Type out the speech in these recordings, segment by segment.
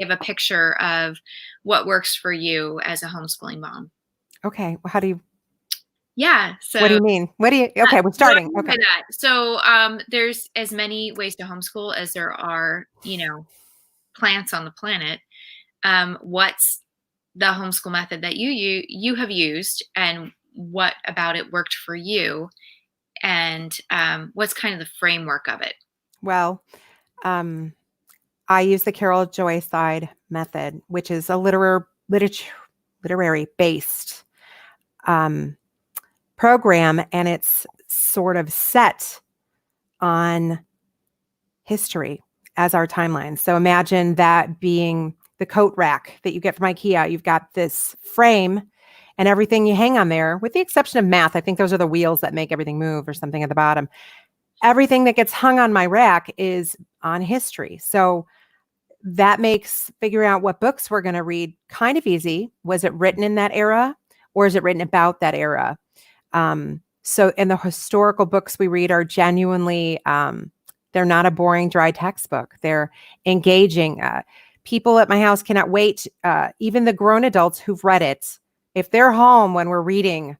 give a picture of what works for you as a homeschooling mom. Okay. Well, how do you, Yeah. what do So you mean? Okay, we're what do I starting. mean by Okay. that? So there's as many ways to homeschool as there are, plants on the planet. What's the homeschool method that you have used, and what about it worked for you, and what's kind of the framework of it? Well, I use the Carol Joy Side method, which is a literary based um, program, and it's sort of set on history as our timeline. So imagine that being the coat rack that you get from IKEA. You've got this frame and everything you hang on there, with the exception of math. I think those are the wheels that make everything move or something at the bottom. Everything that gets hung on my rack is on history. So that makes figuring out what books we're going to read kind of easy. Was it written in that era, or is it written about that era? So in the historical books we read are genuinely, they're not a boring, dry textbook. They're engaging. People at my house cannot wait. Even the grown adults who've read it, if they're home when we're reading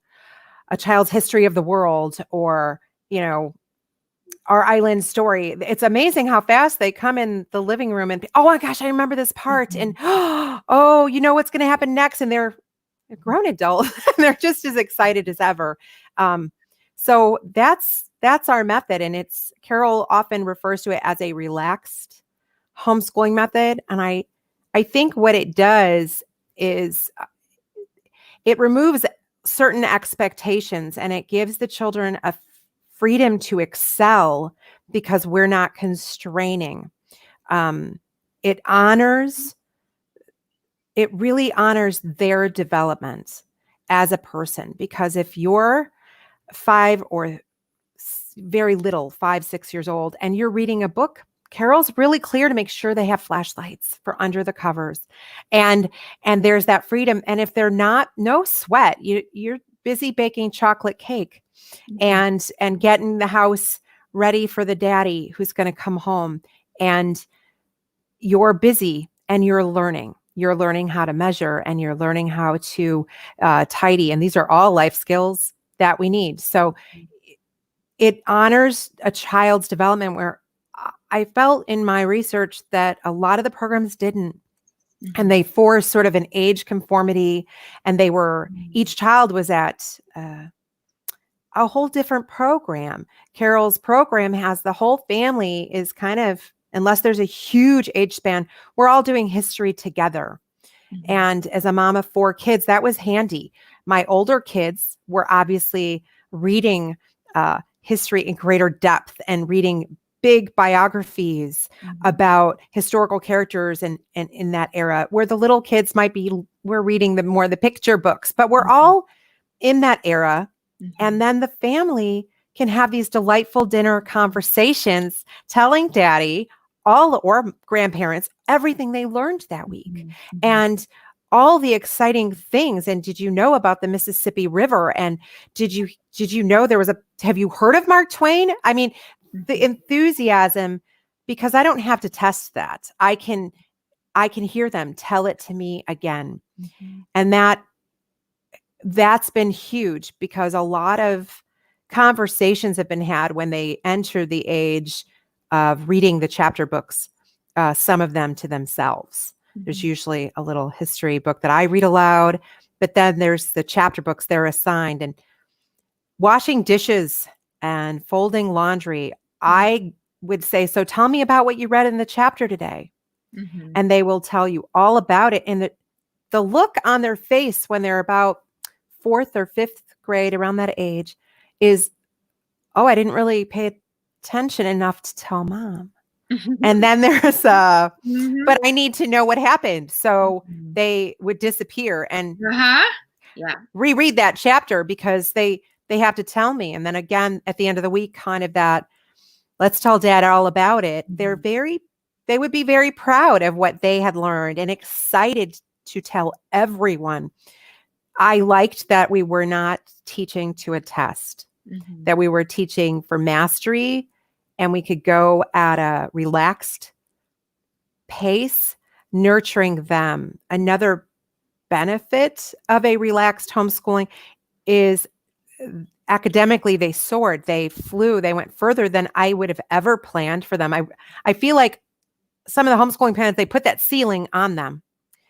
a child's history of the world, or, our island story, it's amazing how fast they come in the living room and, oh my gosh, I remember this part. And, oh, you know what's going to happen next. And they're a grown adult. They're just as excited as ever. So that's our method. And Carol often refers to it as a relaxed homeschooling method. And I think what it does is it removes certain expectations, and it gives the children a freedom to excel because we're not constraining. It really honors their development as a person, because if you're 5 or very little, 5, 6 years old, and you're reading a book, Carol's really clear to make sure they have flashlights for under the covers. And there's that freedom. And if they're not, no sweat. You're busy baking chocolate cake and getting the house ready for the daddy who's going to come home. And you're busy and you're learning. You're learning how to measure, and you're learning how to tidy. And these are all life skills that we need. So it honors a child's development, where I felt in my research that a lot of the programs didn't. And they forced sort of an age conformity, and each child was at a whole different program. Carol's program has the whole family is kind of, unless there's a huge age span, we're all doing history together. And as a mom of 4 kids, that was handy. My older kids were obviously reading history in greater depth and reading big biographies about historical characters and in that era, where the little kids we're reading the picture books, but we're all in that era. And then the family can have these delightful dinner conversations, telling daddy or grandparents everything they learned that week and all the exciting things. And did you know about the Mississippi River? And did you know have you heard of Mark Twain? I mean, the enthusiasm, because I don't have to test that. I can hear them tell it to me again. And that's been huge, because a lot of conversations have been had when they enter the age of reading the chapter books, some of them to themselves. There's usually a little history book that I read aloud, but then there's the chapter books they're assigned. And washing dishes and folding laundry, I would say, so tell me about what you read in the chapter today. And they will tell you all about it. And the look on their face when they're about 4th or 5th grade, around that age, is, oh, I didn't really pay attention enough to tell mom. And then there's but I need to know what happened. So they would disappear and reread that chapter, because they have to tell me. And then again, at the end of the week, kind of that, let's tell dad all about it. They would be very proud of what they had learned and excited to tell everyone. I liked that we were not teaching to a test, that we were teaching for mastery, and we could go at a relaxed pace nurturing them. Another benefit of a relaxed homeschooling is academically they soared, they flew, they went further than I would have ever planned for them. I feel like some of the homeschooling parents, they put that ceiling on them.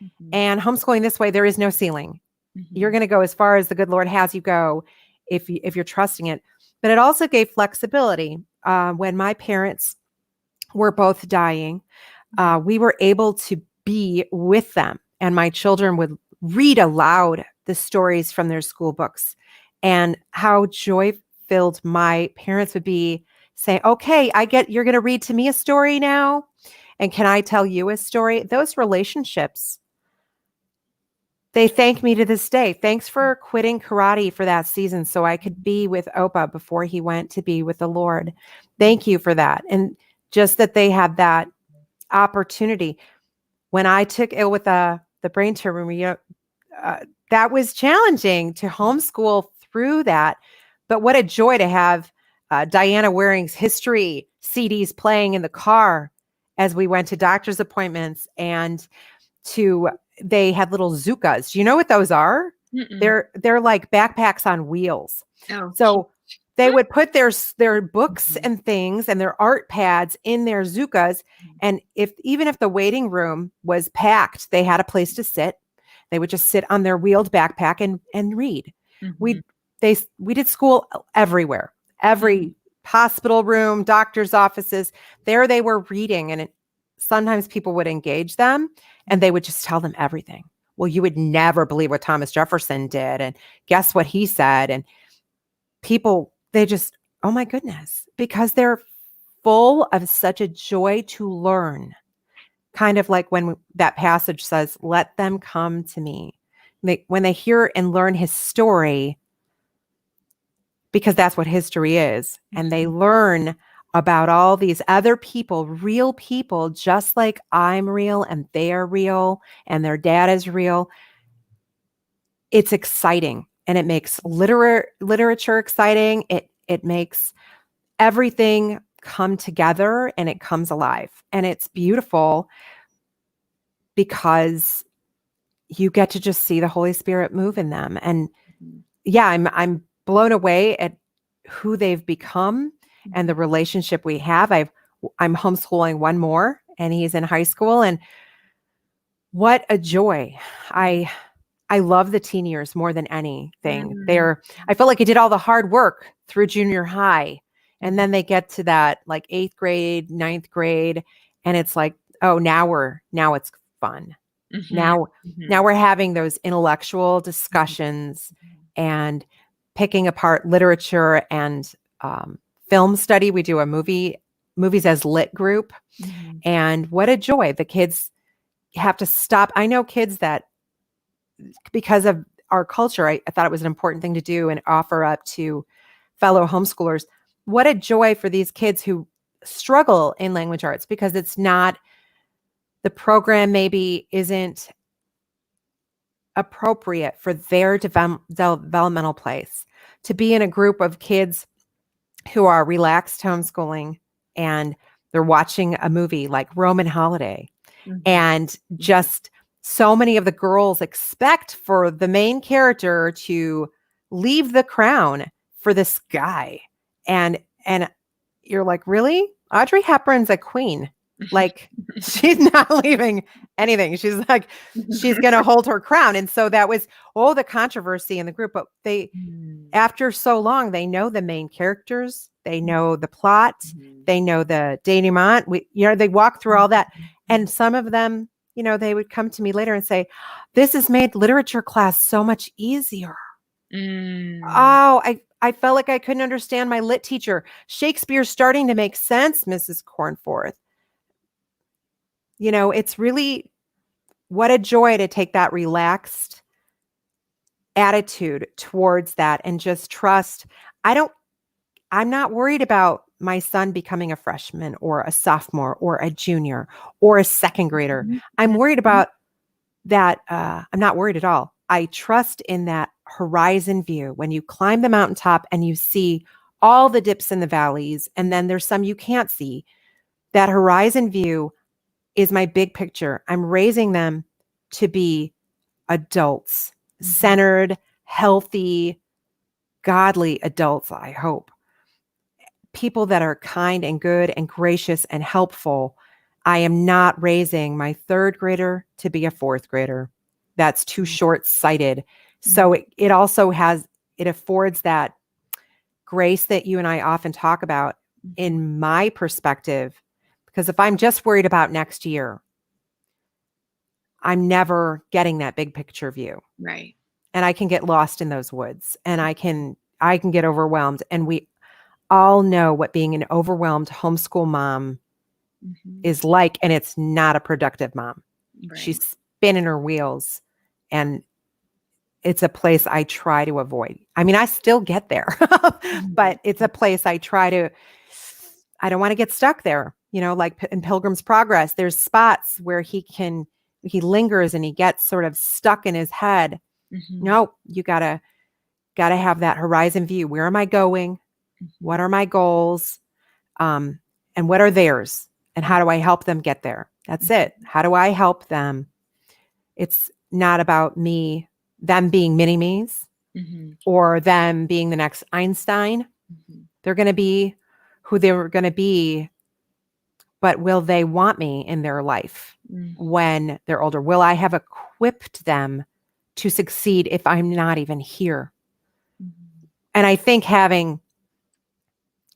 Mhm. And homeschooling this way, there is no ceiling. You're Mhm. going to go as far as the good Lord has you go if you're trusting it. But it also gave flexibility. When my parents were both dying, we were able to be with them, and my children would read aloud the stories from their school books, and how joy filled my parents would be saying, okay, I get you're going to read to me a story now. And can I tell you a story? Those relationships, they thank me to this day. Thanks for quitting karate for that season so I could be with Opa before he went to be with the Lord. Thank you for that. And just that they had that opportunity. When I took ill with the brain tumor, that was challenging to homeschool through that. But what a joy to have Diana Waring's history CDs playing in the car as we went to doctor's appointments, and they had little Zukas. Do you know what those are? Mm-mm. They're like backpacks on wheels. Oh, cute. So they would put their books Mhm. and things and their art pads in their Zukas. And even if the waiting room was packed, they had a place to sit. They would just sit on their wheeled backpack and read. Mhm. We we did school everywhere, Mhm. every hospital room, doctor's offices. There they were reading, and sometimes people would engage them, and they would just tell them everything. Well, you would never believe what Thomas Jefferson did, and guess what he said. And people, they just, oh my goodness, because they're full of such a joy to learn. Kind of like when that passage says, let them come to me. When they hear and learn his story, because that's what history is, and they Mhm. learn about all these other people, real people, just like I'm real and they are real and their dad is real. It's exciting, and it makes literature exciting. It makes everything come together, and it comes alive, and it's beautiful because you get to just see the Holy Spirit move in them. And Mhm. yeah, I'm blown away at who they've become and the Mhm. relationship we have. I'm homeschooling one more, and he's in high school, and what a joy. I I love the teen years more than anything. Mhm. I feel like I did all the hard work through junior high. And Mhm. then they get to that like 8th grade, 9th grade, and it's like, oh, now it's fun. Mhm. Now Mhm. now we're having those intellectual discussions and picking apart literature and film study. We do a movies as lit group, Mhm. and what a joy. The kids have to stop. I know kids that, because of our culture, I thought it was an important thing to do and offer up to fellow homeschoolers. What a joy for these kids who struggle in language arts, because it's not, the program maybe isn't appropriate for their developmental place, to be in a group of kids who are relaxed homeschooling, and they're watching a movie like Roman Holiday. Mhm. And Mhm. just so many of the girls expect for the main character to leave the crown for this guy. And you're like, really? Audrey Hepburn's a queen. Like, she's not leaving anything. She's like, she's going to hold her crown. And so that was all the controversy in the group. But Mhm. after so long, they know the main characters, they know the plot, Mhm. they know the denouement. They walk through all that. And Mhm. some of them, they would come to me later and say, this has made literature class so much easier. Mm. Oh, I felt like I couldn't understand my lit teacher. Shakespeare's starting to make sense, Mrs. Cornforth. It's really, what a joy to take that relaxed attitude towards that and just trust. I'm not worried about my son becoming a freshman or a sophomore or a junior or a second grader. Mhm. I'm worried Mhm. about that. I'm not worried at all. I trust in that horizon view when you climb the mountaintop and you see all the dips and the valleys, and then there's some you can't see. That horizon view is my big picture. I'm raising them to be adults, Mhm. centered, healthy, godly adults, I hope. People that are kind and good and gracious and helpful. I am not raising my third grader to be a fourth grader. That's too short-sighted. So it also it affords that grace that you and I often talk about in my perspective. Because if I'm just worried about next year, I'm never getting that big picture view. Right. And I can get lost in those woods, and I can get overwhelmed. And we all know what being an overwhelmed homeschool mom is like, and it's not a productive mom. Right. She's spinning her wheels, and it's a place I try to avoid. I mean, I still get there, but it's a place I don't want to get stuck there. You know, like in Pilgrim's Progress, there's spots where he lingers and he gets sort of stuck in his head. No, you gotta have that horizon view. Where am I going? What are my goals? And what are theirs? And how do I help them get there? That's it. How do I help them? It's not about them being mini-me's or them being the next Einstein. They're going to be who they're going to be, but will they want me in their life when they're older? Will I have equipped them to succeed if I'm not even here? And I think having,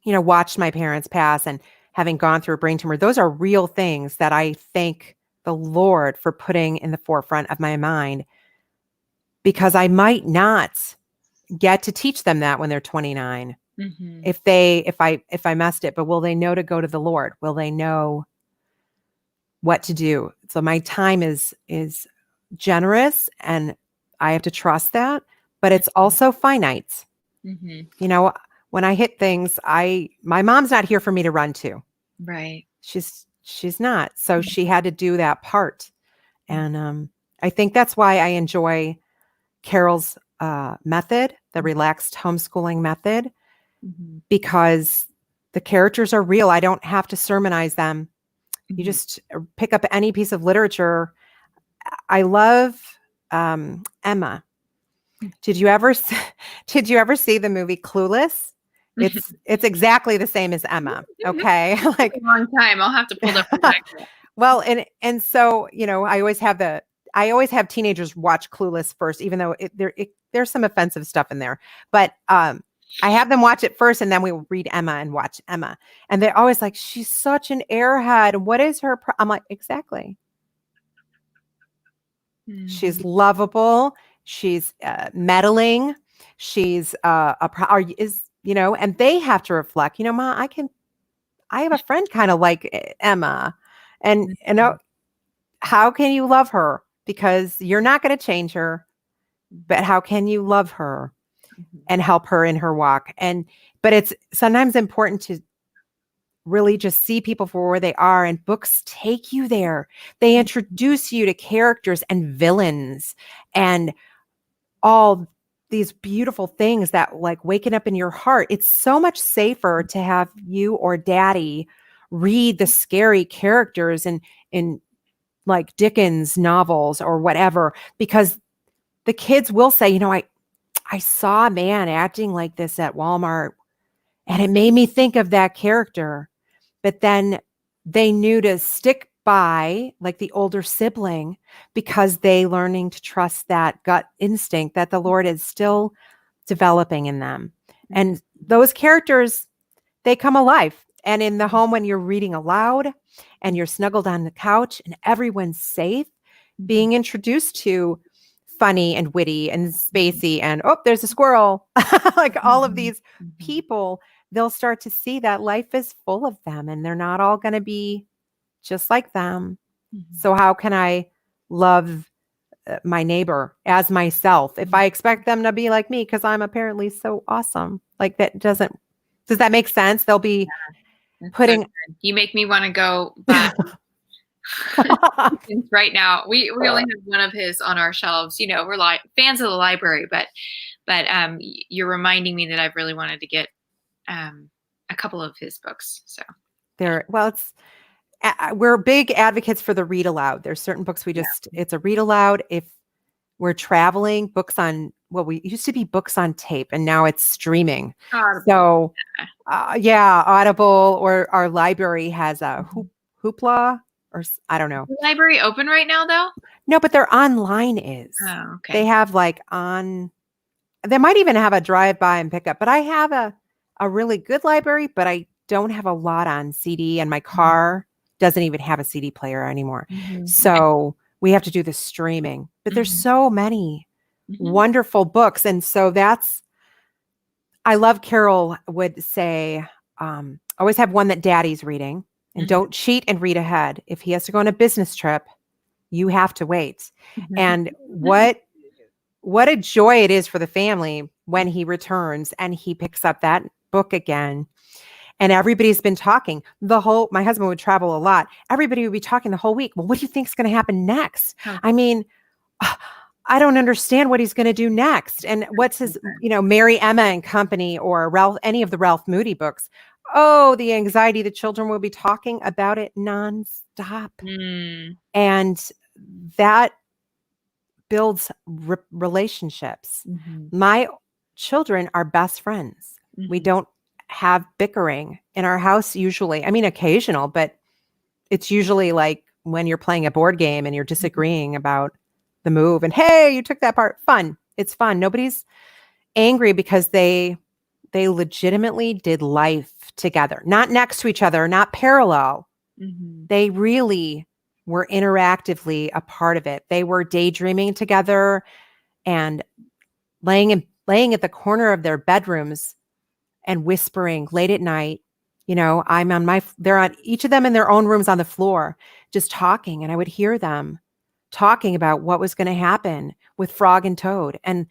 watched my parents pass and having gone through a brain tumor, those are real things that I thank the Lord for putting in the forefront of my mind, because I might not get to teach them that when they're 29. If I messed it, but will they know to go to the Lord? Will they know what to do? So my time is generous, and I have to trust that, but it's also finite. When I hit things, my mom's not here for me to run to. Right. She's not. So she had to do that part. And I think that's why I enjoy Carol's method, the relaxed homeschooling method, because the characters are real. I don't have to sermonize them. You just pick up any piece of literature. I love Emma. Did you ever see the movie Clueless? It's exactly the same as Emma. Okay. Like a long time. I'll have to pull up. Well, and so, I always have teenagers watch Clueless first, even though there's some offensive stuff in there. But I have them watch it first, and then we will read Emma and watch Emma. And they're always like, she's such an airhead. What is her I'm like, exactly. She's lovable. She's meddling. She's and they have to reflect, Ma, I have a friend kind of like Emma, and how can you love her? Because you're not going to change her, but how can you love her and help her in her walk? But it's sometimes important to really just see people for where they are, and books take you there. They introduce you to characters and villains and all these beautiful things that like waking up in your heart. It's so much safer to have you or daddy read the scary characters in like Dickens novels or whatever, because the kids will say, I saw a man acting like this at Walmart, and it made me think of that character. But then they knew to stick by like the older sibling, because they learning to trust that gut instinct that the Lord is still developing in them. And those characters, they come alive. And in the home, when you're reading aloud and you're snuggled on the couch and everyone's safe, being introduced to funny and witty and spacey and, oh, there's a squirrel, like all of these people, they'll start to see that life is full of them, and they're not all going to be just like them. So how can I love my neighbor as myself if I expect them to be like me, because I'm apparently so awesome? Like, does that make sense? They'll be putting. So you make me want to go buy right now. We only have one of his on our shelves. We're like fans of the library, but you're reminding me that I've really wanted to get a couple of his books. So well, we're big advocates for the read aloud. There's certain books Yeah. it's a read aloud. If we're traveling, books on, well, we used to be books on tape and now it's streaming. Audible. So, yeah, Audible, or our library has a Mhm. Hoopla, or I don't know. Is the library open right now, though? No, but their online is. Oh, They okay. have they might even have a drive by and pick up, but I have a really good library, but I don't have a lot on CD, and my Mhm. car doesn't even have a CD player anymore. Okay. So we have to do the streaming, but there's Mhm. so many Mhm. wonderful books. And so I love Carol would say, always have one that daddy's reading, and Mhm. don't cheat and read ahead. If he has to go on a business trip, you have to wait. Mhm. And what a joy it is for the family when he returns and he picks up that book again. And everybody's been talking my husband would travel a lot. Everybody would be talking the whole week. Well, what do you think is going to happen next? Oh, I mean, I don't understand what he's going to do next. And what's his, Mary Emma and Company, or Ralph, any of the Ralph Moody books. Oh, the anxiety, the children will be talking about it nonstop. mm, And that builds relationships. mhm. My children are best friends. We Mhm. don't have bickering in our house usually. I mean, occasional, but it's usually like when you're playing a board game and you're Mhm. disagreeing about the move and, hey, you took that part. Fun. It's fun. Nobody's angry because they legitimately did life together, not next to each other, not parallel. Mhm. They really were interactively a part of it. They were daydreaming together and laying at the corner of their bedrooms and whispering late at night. They're on each of them in their own rooms on the floor, just talking. And I would hear them talking about what was going to happen with Frog and Toad. And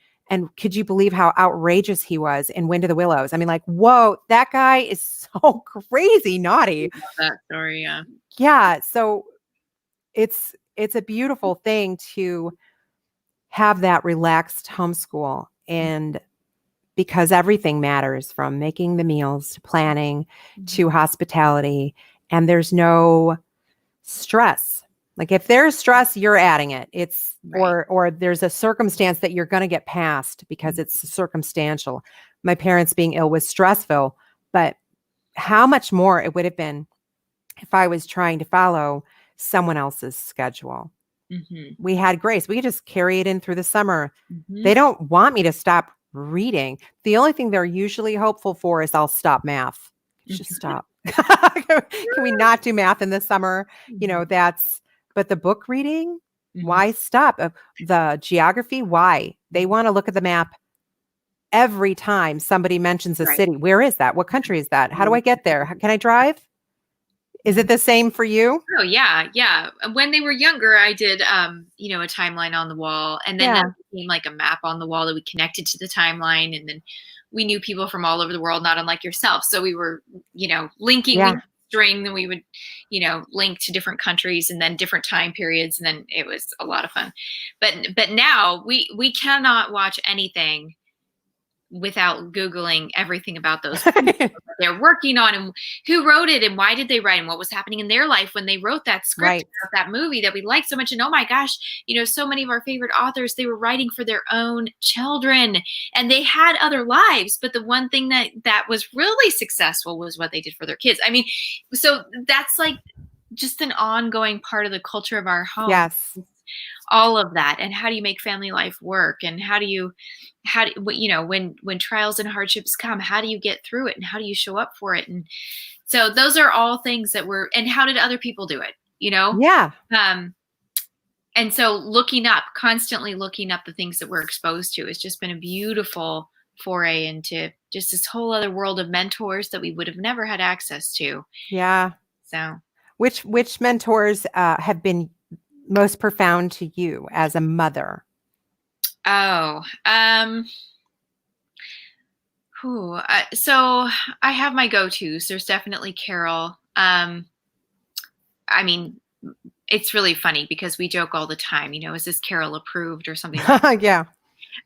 could you believe how outrageous he was in Wind of the Willows? I mean, like, whoa, that guy is so crazy naughty. Love that story, yeah. Yeah. So it's a beautiful thing to have that relaxed homeschool, and because everything matters, from making the meals to planning Mhm. to hospitality, and there's no stress. Like if there's stress, you're adding it. It's Right. or there's a circumstance that you're going to get past because Mhm. it's circumstantial. My parents being ill was stressful, but how much more it would have been if I was trying to follow someone else's schedule. Mhm. We had grace. We could just carry it in through the summer. They Mhm. don't want me to stop reading. The only thing they're usually hopeful for is I'll stop math. Just Mhm. stop. Can we not do math in the summer? Mhm. But the book reading, Mhm. why stop? The geography, why? They Mhm. want to look at the map every time somebody mentions a Right. city. Where is that? What country is that? How do I get there? Can I drive? Is it Mhm. the same for you? Oh, yeah, yeah. When they were younger, I did, a timeline on the wall, and then that Yeah. became like a map on the wall that we connected to the timeline, and then we knew people from all over the world, not unlike yourself. So we were, linking, we Yeah. had a string, then we would, link to different countries and then different time periods, and then it was a lot of fun. But now we cannot watch anything without Googling everything about those people that they're working on, and who wrote it, and why did they write, and what was happening in their life when they wrote that script Right. about that movie that we liked so much. And oh my gosh, so many of our favorite authors, they were writing for their own children, and they had other lives, but the one thing that was really successful was what they did for their kids. I mean, so that's like just an ongoing part of the culture of our home, Yes. all of that. And how do you make family life work, and when trials and hardships come, how do you get through it, and how do you show up for it? And so those are all things that were, and how did other people do it, Yeah. um and so constantly looking up the things that we're exposed to has just been a beautiful foray into just this whole other world of mentors that we would have never had access to. Yeah. So, Which mentors have been most profound to you as a mother? oh, so I have my go-tos. There's definitely Carol. I mean, it's really funny because we joke all the time, is this Carol approved or something like Yeah.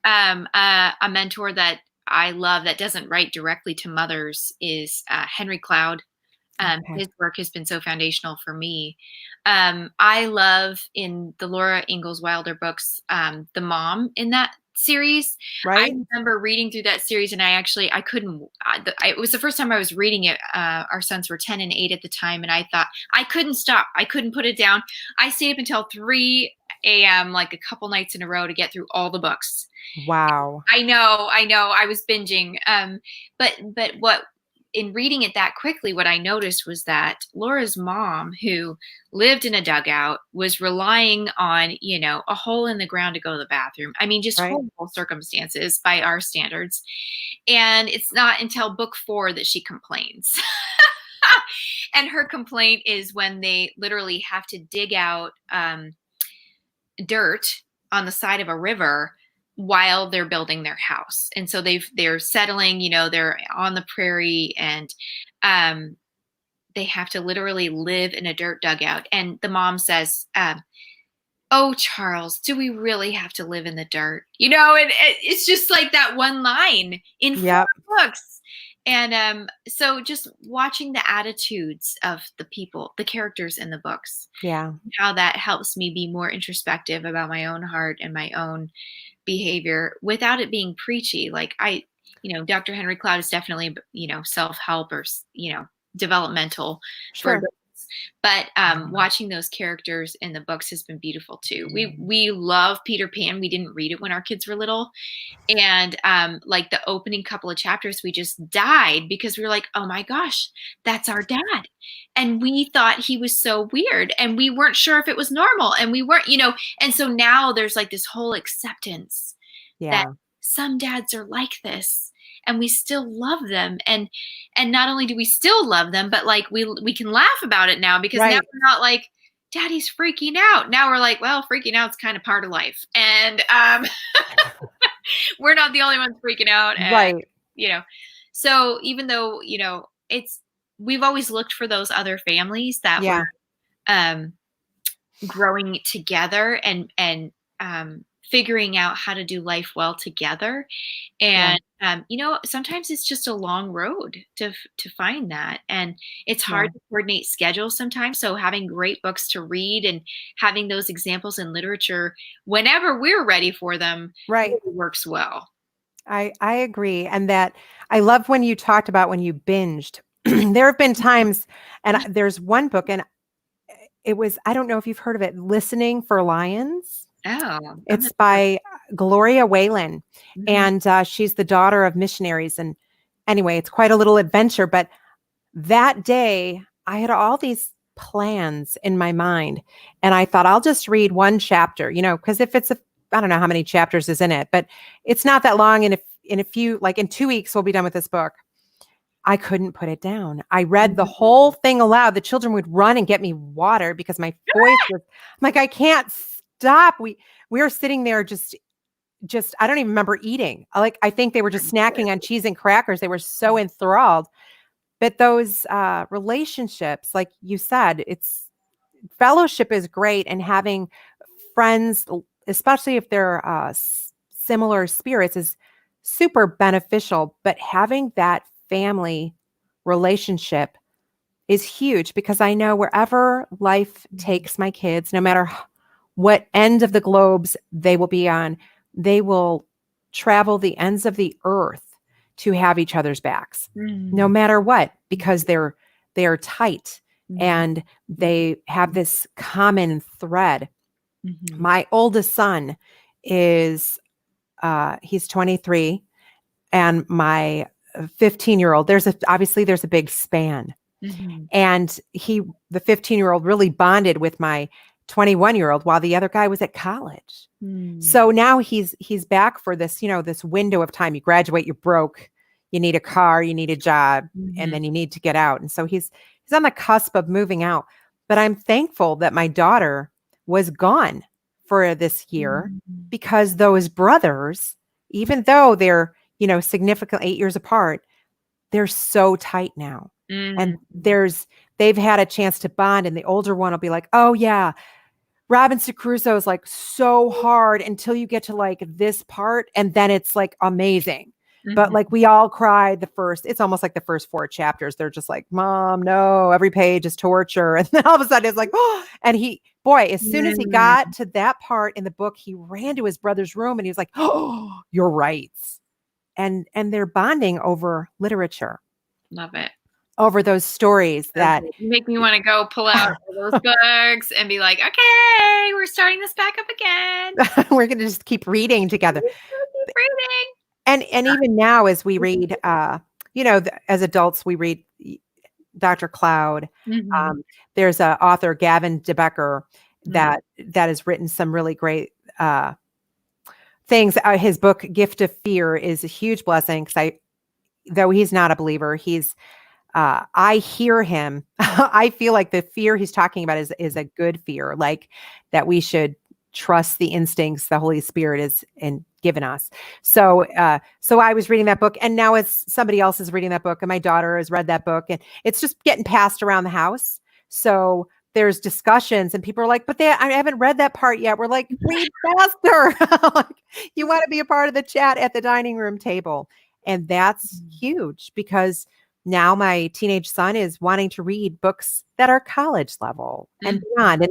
a mentor that I love that doesn't write directly to mothers is Henry Cloud. Okay. His work has been so foundational for me. I love in the Laura Ingalls Wilder books, the mom in that series. I Right? remember reading through that series, and I couldn't. It was the first time I was reading it. Our sons were 10 and 8 at the time, and I thought I couldn't stop. I couldn't put it down. I stayed up until 3 a.m. like a couple nights in a row to get through all the books. Wow. I know. I was binging. But what in reading it that quickly, what I noticed was that Laura's mom, who lived in a dugout, was relying on, a hole in the ground to go to the bathroom. I mean, just Right? horrible circumstances by our standards. And it's not until book 4 that she complains. And her complaint is when they literally have to dig out dirt on the side of a river while they're building their house. And so they're settling, they're on the prairie, and they have to literally live in a dirt dugout. And the mom says, "Oh, Charles, do we really have to live in the dirt?" And it's just like that one line in 4 Yep. books. And so just watching the attitudes of the people, the characters in the books, Yeah. how that helps me be more introspective about my own heart and my own behavior without it being preachy. Like Dr. Henry Cloud is definitely, self-help or, developmental for Sure. adults. But watching those characters in the books has been beautiful too. We love Peter Pan. We didn't read it when our kids were little. And like the opening couple of chapters, we just died because we were like, oh my gosh, that's our dad. And we thought he was so weird, and we weren't sure if it was normal. And we weren't, and so now there's like this whole acceptance that Yeah. some dads are like this, and we still love them. And not only do we still love them, but like we can laugh about it now, because now Right. we're not like, daddy's freaking out. Now we're like, well, freaking out's kind of part of life. And we're not the only ones freaking out. And Right. so even though it's we've always looked for those other families that Yeah. were um growing together, and figuring out how to do life well together. Yeah. And sometimes it's just a long road to find that, and it's Yeah. hard to coordinate schedules sometimes. So having great books to read and having those examples in literature whenever we're ready for them Right. really works well. I agree. And that I love when you talked about when you binged. There have been times, and there's one book, and it was, I don't know if you've heard of it, Listening for Lions. Oh, I'm It's by Gloria Whalen, Mhm. and she's the daughter of missionaries. And anyway, it's quite a little adventure. But that day, I had all these plans in my mind, and I thought I'll just read one chapter, because if it's I don't know how many chapters is in it, but it's not that long. And if in a few, like in 2 weeks, we'll be done with this book. I couldn't put it down. I read the whole thing aloud. The children would run and get me water because my voice was, I'm like, I can't stop. We were sitting there just I don't even remember eating. I think they were just snacking on cheese and crackers. They were so enthralled. But those relationships, like you said, it's fellowship is great, and having friends, especially if they're similar spirits, is super beneficial. But having that family relationship is huge, because I know wherever life takes my kids, no matter what end of the globes they will be on, they will travel the ends of the earth to have each other's backs, no Mhm. matter what, because they're tight Mhm. and they have this common thread. Mhm. My oldest son is he's 23, and my 15-year-old, obviously there's a big span. Mhm. And the 15-year-old really bonded with my 21-year-old while the other guy was at college. Mhm. So now he's back for this, this window of time. You graduate, you're broke, you need a car, you need a job, and Mhm. then you need to get out. And so he's on the cusp of moving out. But I'm thankful that my daughter was gone for this year, Mhm. because those brothers, even though they're, significant 8 years apart, they're so tight now. And Mhm. they've had a chance to bond, and the older one will be like, oh yeah, Robinson Crusoe is like so hard until you get to like this part, and then it's like amazing. But Mhm. like we all cried it's almost like the first 4 chapters. They're just like, Mom, no, every page is torture. And then all of a sudden it's like, oh, and boy, as soon as he got Mm. to that part in the book, he ran to his brother's room and he was like, oh, you're right. And they're bonding over literature, Love it. over those stories So that good. You make me wanna go pull out all those books and be like, "Okay, we're starting this back up again. we're going to just keep reading together. Let's go keep reading." And even now as we read, as adults, we read Dr. Cloud. Mhm. There's a author, Gavin DeBecker, Mm. that has written some really great things. His book, Gift of Fear, is a huge blessing because though he's not a believer, I hear him. I feel like the fear he's talking about is a good fear, like that we should trust the instincts the Holy Spirit is given us. So I was reading that book, and now it's somebody else is reading that book, and my daughter has read that book, and it's just getting passed around the house. So there's discussions, and people are like, "But I haven't read that part yet." We're like, "Read faster!" Like, you want to be a part of the chat at the dining room table, and that's Mhm. huge because now my teenage son is wanting to read books that are college level and Mhm. beyond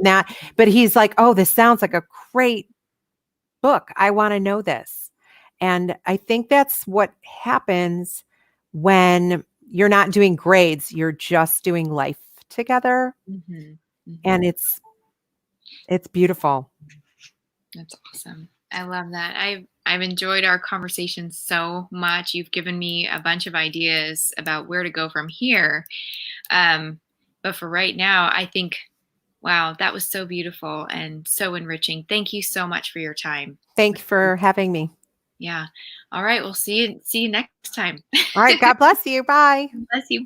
but he's like, oh, this sounds like a great book. I want to know this. And I think that's what happens when you're not doing grades, you're just doing life together. Mhm. And Mhm. it's beautiful. That's awesome. I love that. I've enjoyed our conversation so much. You've given me a bunch of ideas about where to go from here. But for right now, I think, wow, that was so beautiful and so enriching. Thank you so much for your time. Thank you for having me. Yeah. All right. We'll see you next time. All right. God bless you. Bye. Bless you.